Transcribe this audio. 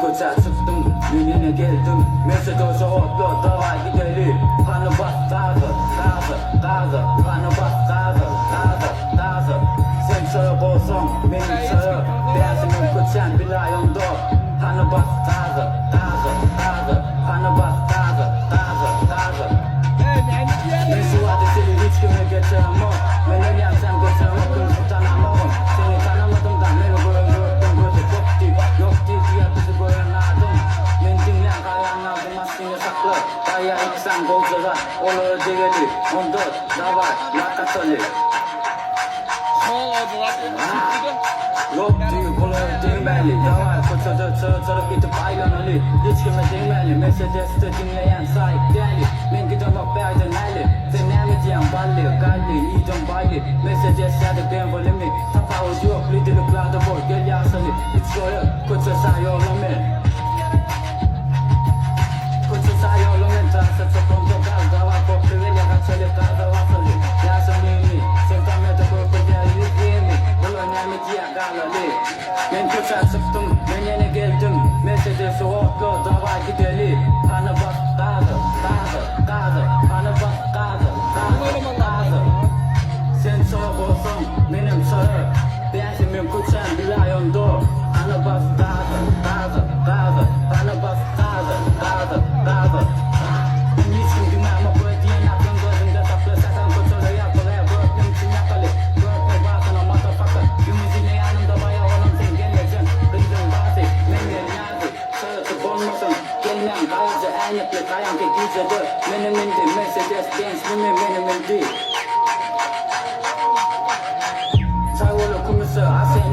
Koça çıktım, yine geldim. Mercedes hopla, davay gidelim. Kanı bas, gazı, kanı bas, gazı. Sen sarı olsan, benim sarı. Dersimin koçan bir ayonda. Kanı bas, gazı, kanı bas, gazı. Ben şu adetini hiç güme geçiremem. Ben öyle yapsam geçiremem, kız tutanamam. Seni tanımadım da beni gördüm, gözü yok değil diye bizi gören adım. Ben dinlen kayanlardım aslında saklı. Kaya iksan golcada olur digeli. 14 davay lakatoli. Yok değil olur değmeli. Davay koçada çığırıp gidip aylanali. Hiç kime değmeli. Mercedes'te dinleyen sahip değerli. Ben gidemem berden eli. Sen ne mi diyen balli, galli, iyiden balli. Mercedes yadı ben volimi. Tapavuz yok, liderliklerde boy, gel yasali. Hiç böyle koça sağ yollamayın. Koça sağ yollamayın. Trasa çokumda kal, dava koptu ve yakan söyle kalda vasali. Yasamini, sen kamyada korku değerli diyemi. Ulan ne diye galali. Ben koça çıktım, ben yine geldim. Mercedes'i hopla, dava gidelim. Kanı bas, gazı. Kanı bas, gazı. Sen soğuk olsun, benim sarı. Bensimin koçan bir ayonda. Kanı bas, gazı. Kanı bas, gazı. Ben hiç gün dinleme koyduğun aklın gözünde saklı. Sakın koçada yakılaya, gördüm için yakalı. Görme bakına motherfucker. Ümizine yanımda bayağı olan sen geleceksin. Kızın bazı, memnun yazı. Sırası bulmasın, gelmem gayıcı. Aynıklı kayan ki gizledi. Benim indi, Mercedes gençliğimi benim indi. Çay olu kumrusu, asen